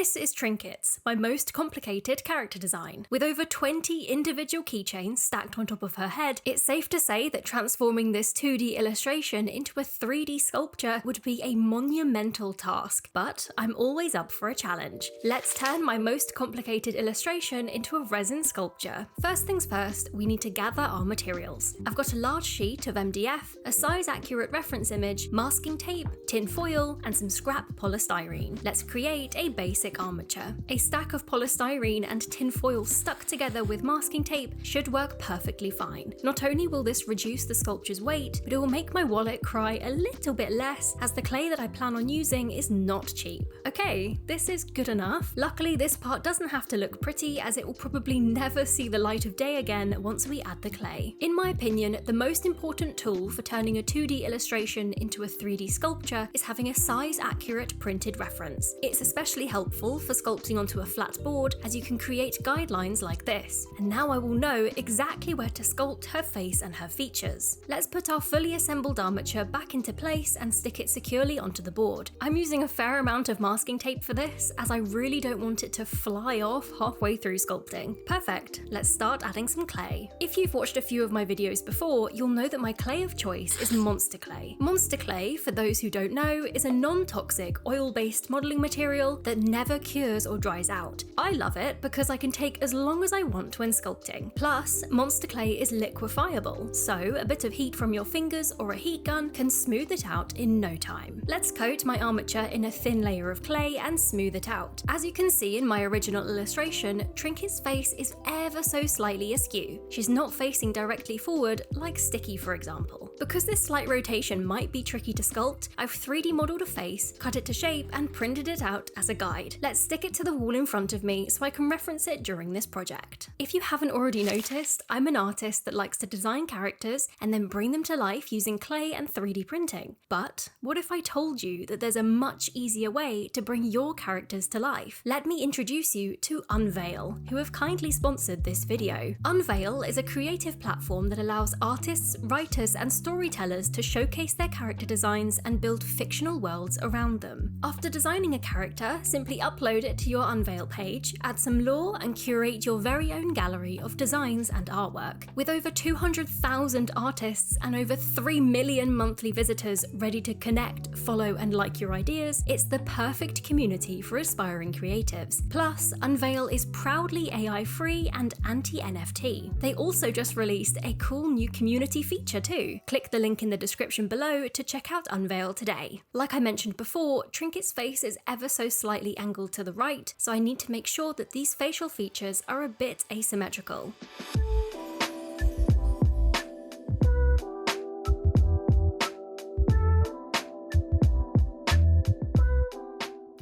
This is Trinkets, my most complicated character design. With over 20 individual keychains stacked on top of her head, it's safe to say that transforming this 2D illustration into a 3D sculpture would be a monumental task, but I'm always up for a challenge. Let's turn my most complicated illustration into a resin sculpture. First things first, we need to gather our materials. I've got a large sheet of MDF, a size-accurate reference image, masking tape, tin foil, and some scrap polystyrene. Let's create a basic armature. A stack of polystyrene and tin foil stuck together with masking tape should work perfectly fine. Not only will this reduce the sculpture's weight, but it will make my wallet cry a little bit less, as the clay that I plan on using is not cheap. Okay, this is good enough. Luckily, this part doesn't have to look pretty, as it will probably never see the light of day again once we add the clay. In my opinion, the most important tool for turning a 2D illustration into a 3D sculpture is having a size-accurate printed reference. It's especially helpful for sculpting onto a flat board, as you can create guidelines like this. And now I will know exactly where to sculpt her face and her features. Let's put our fully assembled armature back into place and stick it securely onto the board. I'm using a fair amount of masking tape for this, as I really don't want it to fly off halfway through sculpting. Perfect, let's start adding some clay. If you've watched a few of my videos before, you'll know that my clay of choice is monster clay. Monster clay, for those who don't know, is a non-toxic oil-based modelling material that never cures or dries out. I love it because I can take as long as I want when sculpting. Plus, monster clay is liquefiable, so a bit of heat from your fingers or a heat gun can smooth it out in no time. Let's coat my armature in a thin layer of clay and smooth it out. As you can see in my original illustration, Trinket's face is ever so slightly askew. She's not facing directly forward, like Sticky for example. Because this slight rotation might be tricky to sculpt, I've 3D modelled a face, cut it to shape, and printed it out as a guide. Let's stick it to the wall in front of me so I can reference it during this project. If you haven't already noticed, I'm an artist that likes to design characters and then bring them to life using clay and 3D printing. But what if I told you that there's a much easier way to bring your characters to life? Let me introduce you to Unveil, who have kindly sponsored this video. Unveil is a creative platform that allows artists, writers, and storytellers to showcase their character designs and build fictional worlds around them. After designing a character, simply upload it to your Unveil page, add some lore, and curate your very own gallery of designs and artwork. With over 200,000 artists and over 3 million monthly visitors ready to connect, follow, and like your ideas, it's the perfect community for aspiring creatives. Plus, Unveil is proudly AI-free and anti-NFT. They also just released a cool new community feature too. Click the link in the description below to check out Unveil today. Like I mentioned before, Trinket's face is ever so slightly angled to the right, so I need to make sure that these facial features are a bit asymmetrical.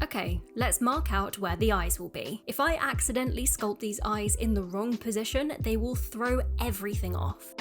Okay, let's mark out where the eyes will be. If I accidentally sculpt these eyes in the wrong position, they will throw everything off.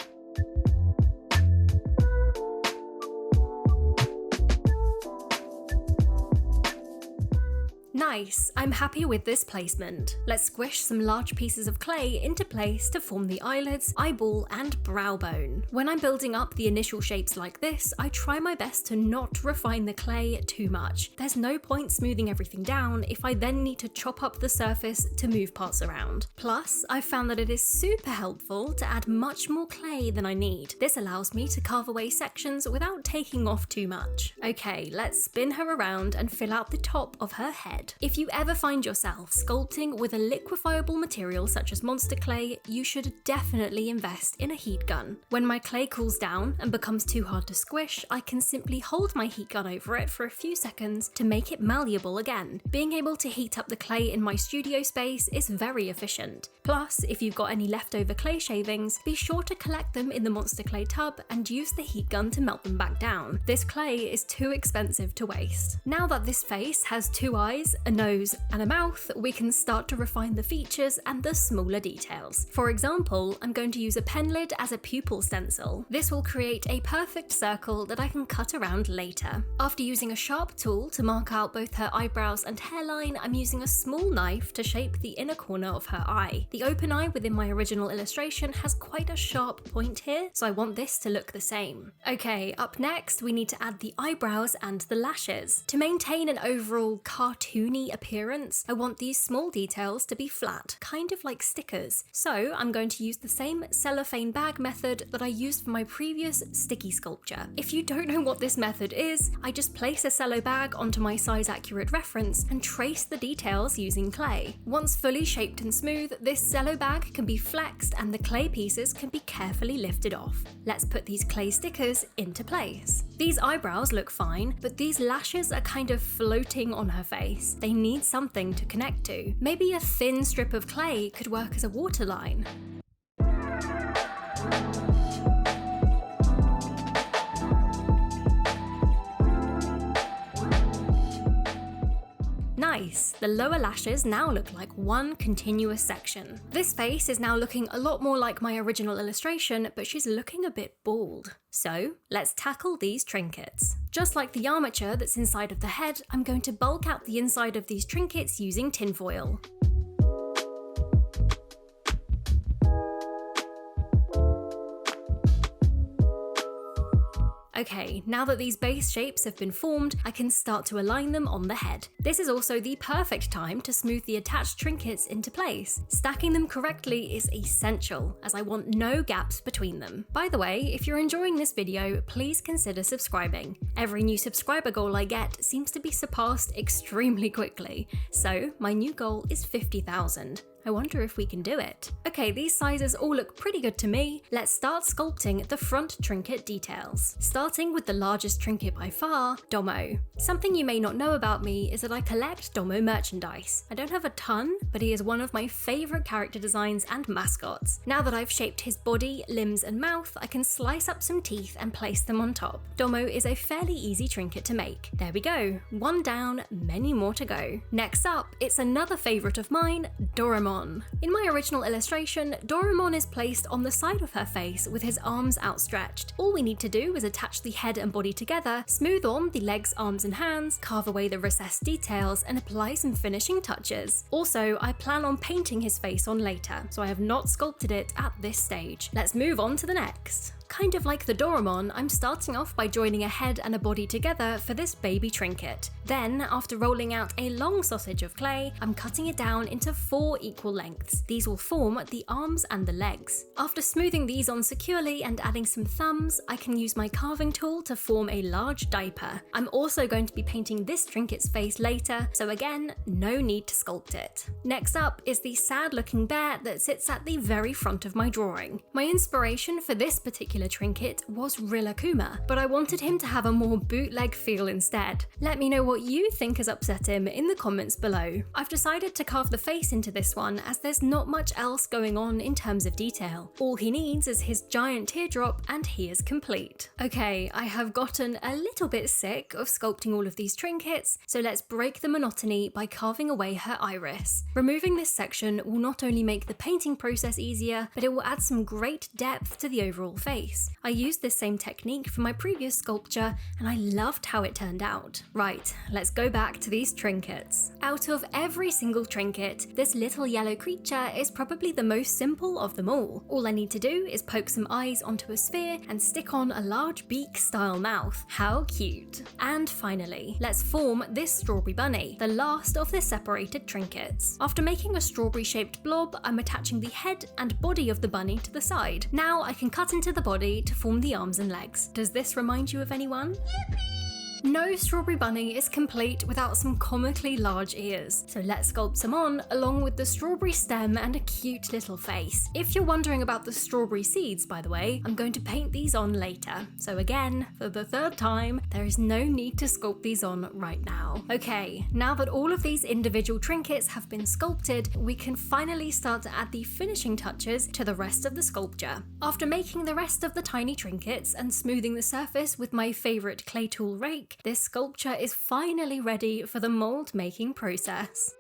Nice, I'm happy with this placement. Let's squish some large pieces of clay into place to form the eyelids, eyeball, and brow bone. When I'm building up the initial shapes like this, I try my best to not refine the clay too much. There's no point smoothing everything down if I then need to chop up the surface to move parts around. Plus, I've found that it is super helpful to add much more clay than I need. This allows me to carve away sections without taking off too much. Okay, let's spin her around and fill out the top of her head. If you ever find yourself sculpting with a liquefiable material such as monster clay, you should definitely invest in a heat gun. When my clay cools down and becomes too hard to squish, I can simply hold my heat gun over it for a few seconds to make it malleable again. Being able to heat up the clay in my studio space is very efficient. Plus, if you've got any leftover clay shavings, be sure to collect them in the monster clay tub and use the heat gun to melt them back down. This clay is too expensive to waste. Now that this face has 2 eyes, a nose, and a mouth, we can start to refine the features and the smaller details. For example, I'm going to use a pen lid as a pupil stencil. This will create a perfect circle that I can cut around later. After using a sharp tool to mark out both her eyebrows and hairline, I'm using a small knife to shape the inner corner of her eye. The open eye within my original illustration has quite a sharp point here, so I want this to look the same. Okay, up next we need to add the eyebrows and the lashes. To maintain an overall cartoony shiny appearance, I want these small details to be flat, kind of like stickers. So I'm going to use the same cellophane bag method that I used for my previous sticky sculpture. If you don't know what this method is, I just place a cello bag onto my size accurate reference and trace the details using clay. Once fully shaped and smooth, this cello bag can be flexed and the clay pieces can be carefully lifted off. Let's put these clay stickers into place. These eyebrows look fine, but these lashes are kind of floating on her face. They need something to connect to. Maybe a thin strip of clay could work as a waterline. Nice! The lower lashes now look like one continuous section. This face is now looking a lot more like my original illustration, but she's looking a bit bald. So let's tackle these trinkets. Just like the armature that's inside of the head, I'm going to bulk out the inside of these trinkets using tinfoil. Okay, now that these base shapes have been formed, I can start to align them on the head. This is also the perfect time to smooth the attached trinkets into place. Stacking them correctly is essential, as I want no gaps between them. By the way, if you're enjoying this video, please consider subscribing. Every new subscriber goal I get seems to be surpassed extremely quickly, so my new goal is 50,000. I wonder if we can do it. Okay, these sizes all look pretty good to me. Let's start sculpting the front trinket details. Starting with the largest trinket by far, Domo. Something you may not know about me is that I collect Domo merchandise. I don't have a ton, but he is one of my favorite character designs and mascots. Now that I've shaped his body, limbs, and mouth, I can slice up some teeth and place them on top. Domo is a fairly easy trinket to make. There we go. One down, many more to go. Next up, it's another favorite of mine, Doraemon. In my original illustration, Doraemon is placed on the side of her face with his arms outstretched. All we need to do is attach the head and body together, smooth on the legs, arms and hands, carve away the recessed details, and apply some finishing touches. Also, I plan on painting his face on later, so I have not sculpted it at this stage. Let's move on to the next. Kind of like the Doraemon, I'm starting off by joining a head and a body together for this baby trinket. Then, after rolling out a long sausage of clay, I'm cutting it down into 4 equal lengths. These will form the arms and the legs. After smoothing these on securely and adding some thumbs, I can use my carving tool to form a large diaper. I'm also going to be painting this trinket's face later, so again, no need to sculpt it. Next up is the sad looking bear that sits at the very front of my drawing. My inspiration for this particular trinket was Rillakkuma, but I wanted him to have a more bootleg feel instead. Let me know what you think has upset him in the comments below. I've decided to carve the face into this one as there's not much else going on in terms of detail. All he needs is his giant teardrop and he is complete. Okay, I have gotten a little bit sick of sculpting all of these trinkets, so let's break the monotony by carving away her iris. Removing this section will not only make the painting process easier, but it will add some great depth to the overall face. I used this same technique for my previous sculpture and I loved how it turned out. Right, let's go back to these trinkets. Out of every single trinket, this little yellow creature is probably the most simple of them all. All I need to do is poke some eyes onto a sphere and stick on a large beak-style mouth. How cute! And finally, let's form this strawberry bunny, the last of the separated trinkets. After making a strawberry-shaped blob, I'm attaching the head and body of the bunny to the side. Now I can cut into the body to form the arms and legs. Does this remind you of anyone? No strawberry bunny is complete without some comically large ears, so let's sculpt some on along with the strawberry stem and a cute little face. If you're wondering about the strawberry seeds, by the way, I'm going to paint these on later, so again, for the 3rd time, there is no need to sculpt these on right now. Okay, now that all of these individual trinkets have been sculpted, we can finally start to add the finishing touches to the rest of the sculpture. After making the rest of the tiny trinkets and smoothing the surface with my favourite clay tool rake, this sculpture is finally ready for the mould making process.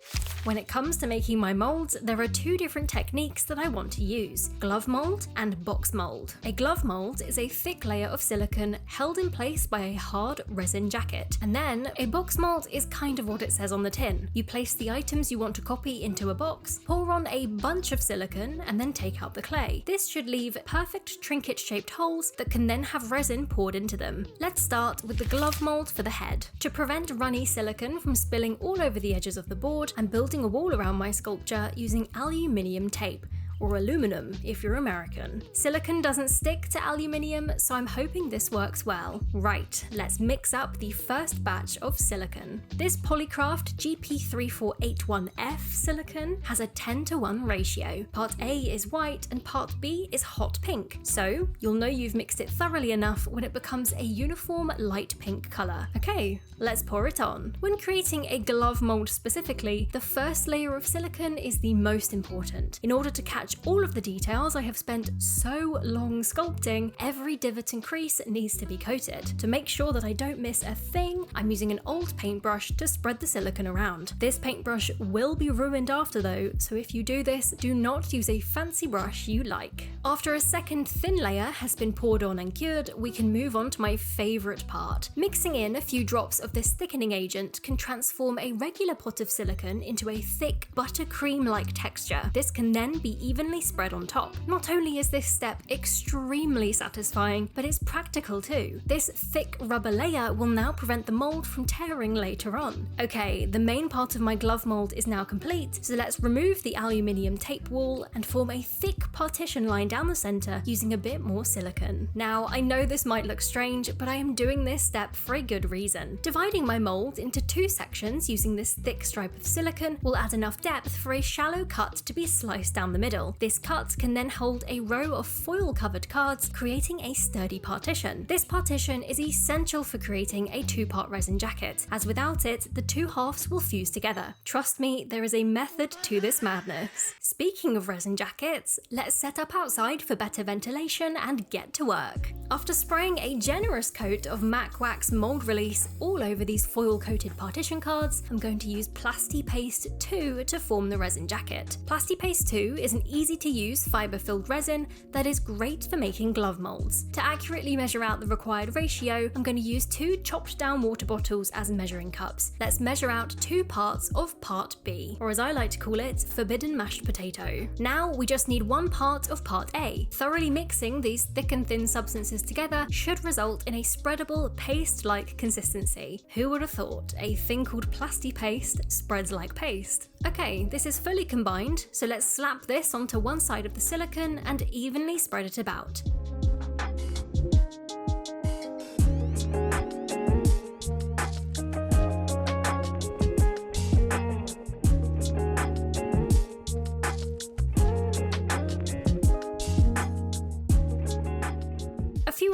When it comes to making my molds, there are two different techniques that I want to use: glove mold and box mold. A glove mold is a thick layer of silicone held in place by a hard resin jacket. And then a box mold is kind of what it says on the tin. You place the items you want to copy into a box, pour on a bunch of silicone, and then take out the clay. This should leave perfect trinket-shaped holes that can then have resin poured into them. Let's start with the glove mold for the head. To prevent runny silicone from spilling all over the edges of the board, I'm building a wall around my sculpture using aluminium tape, or aluminum if you're American. Silicone doesn't stick to aluminium, so I'm hoping this works well. Right, let's mix up the first batch of silicone. This Polycraft GP3481F silicone has a 10:1 ratio. Part A is white and part B is hot pink, so you'll know you've mixed it thoroughly enough when it becomes a uniform light pink colour. Okay, let's pour it on. When creating a glove mold specifically, the first layer of silicone is the most important. In order to catch all of the details I have spent so long sculpting, every divot and crease needs to be coated. To make sure that I don't miss a thing, I'm using an old paintbrush to spread the silicone around. This paintbrush will be ruined after though, so if you do this, do not use a fancy brush you like. After a second thin layer has been poured on and cured, we can move on to my favourite part. Mixing in a few drops of this thickening agent can transform a regular pot of silicone into a thick buttercream-like texture. This can then be evenly spread on top. Not only is this step extremely satisfying, but it's practical too. This thick rubber layer will now prevent the mold from tearing later on. Okay, the main part of my glove mold is now complete, so let's remove the aluminium tape wall and form a thick partition line down the center using a bit more silicone. Now, I know this might look strange, but I am doing this step for a good reason. Dividing my mold into two sections using this thick stripe of silicone will add enough depth for a shallow cut to be sliced down the middle. This cut can then hold a row of foil-covered cards, creating a sturdy partition. This partition is essential for creating a two-part resin jacket, as without it, the two halves will fuse together. Trust me, there is a method to this madness. Speaking of resin jackets, let's set up outside for better ventilation and get to work. After spraying a generous coat of Mac Wax mold release all over these foil-coated partition cards, I'm going to use Plasti Paste 2 to form the resin jacket. Plasti Paste 2 is an easy-to-use fibre-filled resin that is great for making glove molds. To accurately measure out the required ratio, I'm going to use 2 chopped-down water bottles as measuring cups. Let's measure out 2 parts of part B, or as I like to call it, forbidden mashed potato. Now we just need 1 part of part A. Thoroughly mixing these thick and thin substances together should result in a spreadable, paste-like consistency. Who would have thought a thing called Plasti Paste spreads like paste? Okay, this is fully combined, so let's slap this onto one side of the silicone and evenly spread it about.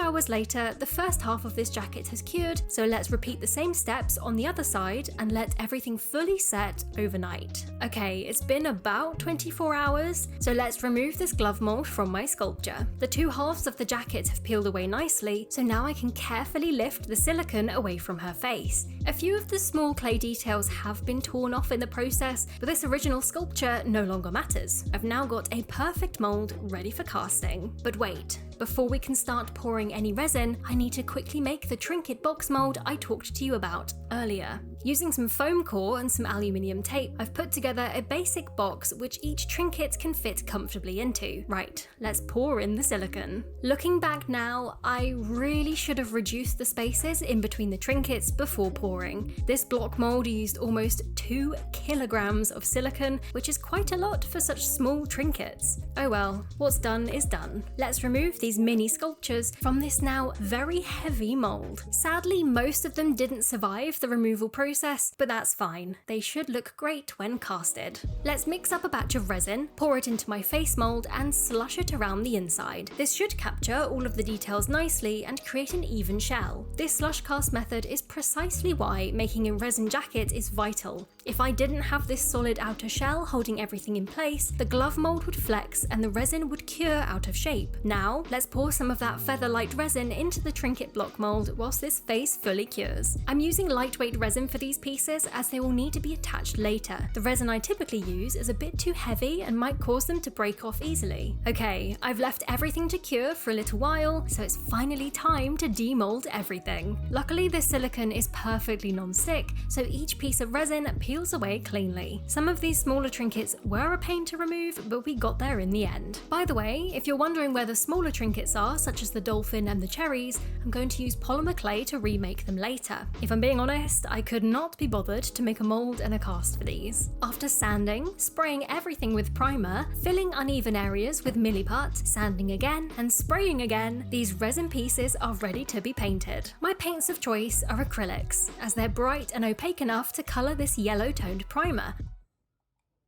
Hours later, the first half of this jacket has cured, so let's repeat the same steps on the other side and let everything fully set overnight. Okay, it's been about 24 hours, so let's remove this glove mold from my sculpture. The two halves of the jacket have peeled away nicely, so now I can carefully lift the silicone away from her face. A few of the small clay details have been torn off in the process, but this original sculpture no longer matters. I've now got a perfect mold ready for casting. But wait, before we can start pouring any resin, I need to quickly make the trinket box mold I talked to you about earlier. Using some foam core and some aluminium tape, I've put together a basic box which each trinket can fit comfortably into. Right, let's pour in the silicone. Looking back now, I really should have reduced the spaces in between the trinkets before pouring. This block mold used almost 2 kilograms of silicone, which is quite a lot for such small trinkets. Oh well, what's done is done. Let's remove these mini sculptures from this now very heavy mold. Sadly, most of them didn't survive the removal process, but that's fine. They should look great when casted. Let's mix up a batch of resin, pour it into my face mold, and slush it around the inside. This should capture all of the details nicely and create an even shell. This slush cast method is precisely why making a resin jacket is vital. If I didn't have this solid outer shell holding everything in place, the glove mould would flex and the resin would cure out of shape. Now, let's pour some of that feather-light resin into the trinket block mould whilst this face fully cures. I'm using lightweight resin for these pieces as they will need to be attached later. The resin I typically use is a bit too heavy and might cause them to break off easily. Okay, I've left everything to cure for a little while, so it's finally time to demould everything. Luckily, this silicone is perfectly non-stick, so each piece of resin peels away cleanly. Some of these smaller trinkets were a pain to remove, but we got there in the end. By the way, if you're wondering where the smaller trinkets are, such as the dolphin and the cherries, I'm going to use polymer clay to remake them later. If I'm being honest, I could not be bothered to make a mould and a cast for these. After sanding, spraying everything with primer, filling uneven areas with milliput, sanding again, and spraying again, these resin pieces are ready to be painted. My paints of choice are acrylics, as they're bright and opaque enough to colour this yellow-toned primer.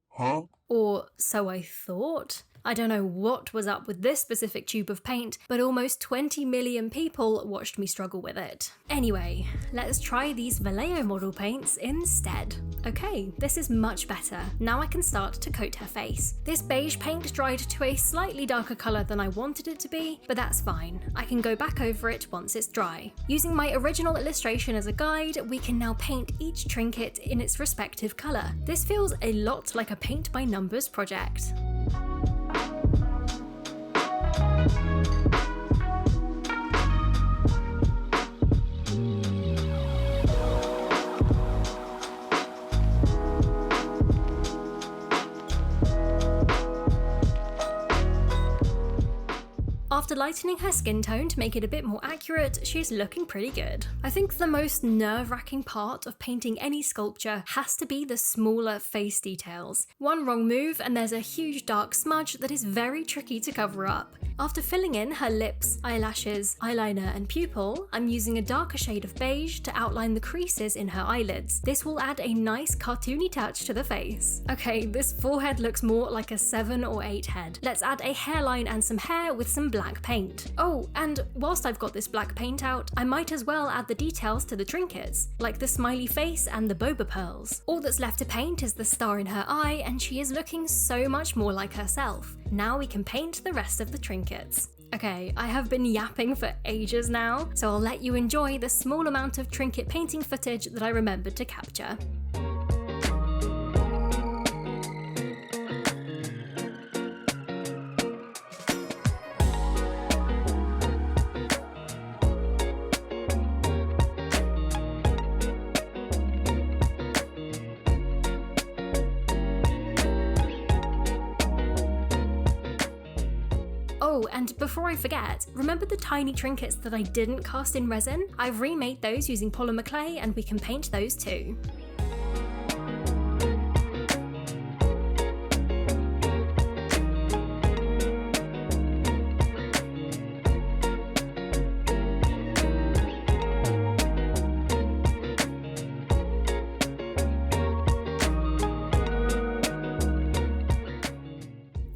Huh? Or so I thought. I don't know what was up with this specific tube of paint, but almost 20 million people watched me struggle with it. Anyway, let's try these Vallejo model paints instead. Okay, this is much better. Now I can start to coat her face. This beige paint dried to a slightly darker colour than I wanted it to be, but that's fine. I can go back over it once it's dry. Using my original illustration as a guide, we can now paint each trinket in its respective colour. This feels a lot like a paint by numbers project. After lightening her skin tone to make it a bit more accurate, she's looking pretty good. I think the most nerve-wracking part of painting any sculpture has to be the smaller face details. One wrong move and there's a huge dark smudge that is very tricky to cover up. After filling in her lips, eyelashes, eyeliner and pupil, I'm using a darker shade of beige to outline the creases in her eyelids. This will add a nice cartoony touch to the face. Okay, this forehead looks more like a 7 or 8 head. Let's add a hairline and some hair with some black paint. Oh, and whilst I've got this black paint out, I might as well add the details to the trinkets, like the smiley face and the boba pearls. All that's left to paint is the star in her eye, and she is looking so much more like herself. Now we can paint the rest of the trinkets. Okay, I have been yapping for ages now, so I'll let you enjoy the small amount of trinket painting footage that I remembered to capture. Oh, and before I forget, remember the tiny trinkets that I didn't cast in resin? I've remade those using polymer clay and we can paint those too.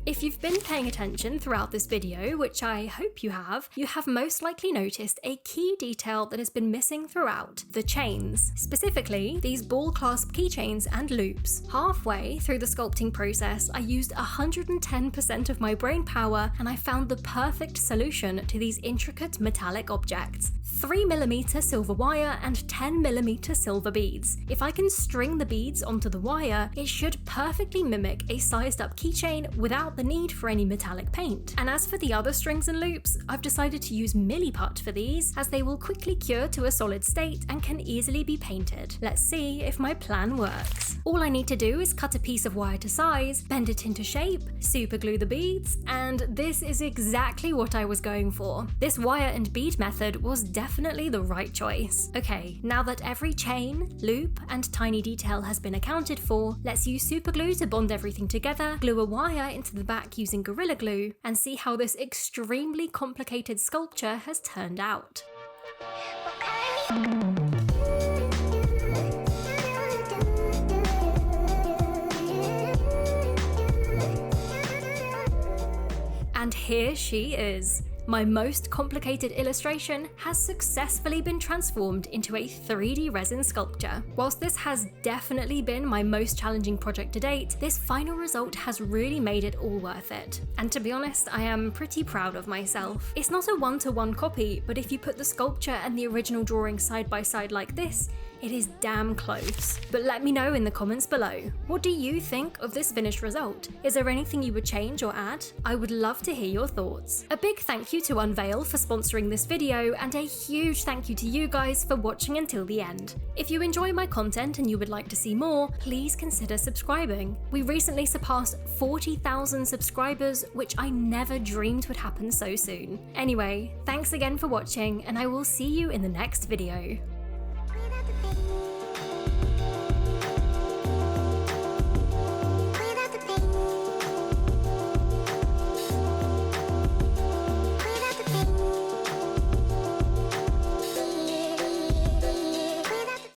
If you've been paying attention throughout this video, which I hope you have most likely noticed a key detail that has been missing throughout: the chains. Specifically, these ball clasp keychains and loops. Halfway through the sculpting process, I used 110% of my brain power and I found the perfect solution to these intricate metallic objects. 3mm silver wire and 10mm silver beads. If I can string the beads onto the wire, it should perfectly mimic a sized up keychain without the need for any metallic paint. And as for the other strings and loops, I've decided to use milliput for these, as they will quickly cure to a solid state and can easily be painted. Let's see if my plan works. All I need to do is cut a piece of wire to size, bend it into shape, super glue the beads, and this is exactly what I was going for. This wire and bead method was definitely the right choice. Okay, now that every chain, loop, and tiny detail has been accounted for, let's use super glue to bond everything together, glue a wire into the back using Gorilla Glue, and see how this extremely complicated sculpture has turned out. And here she is. My most complicated illustration has successfully been transformed into a 3D resin sculpture. Whilst this has definitely been my most challenging project to date, this final result has really made it all worth it. And to be honest, I am pretty proud of myself. It's not a one-to-one copy, but if you put the sculpture and the original drawing side by side like this, it is damn close. But let me know in the comments below. What do you think of this finished result? Is there anything you would change or add? I would love to hear your thoughts. A big thank you to Unveil for sponsoring this video, and a huge thank you to you guys for watching until the end. If you enjoy my content and you would like to see more, please consider subscribing. We recently surpassed 40,000 subscribers, which I never dreamed would happen so soon. Anyway, thanks again for watching, and I will see you in the next video.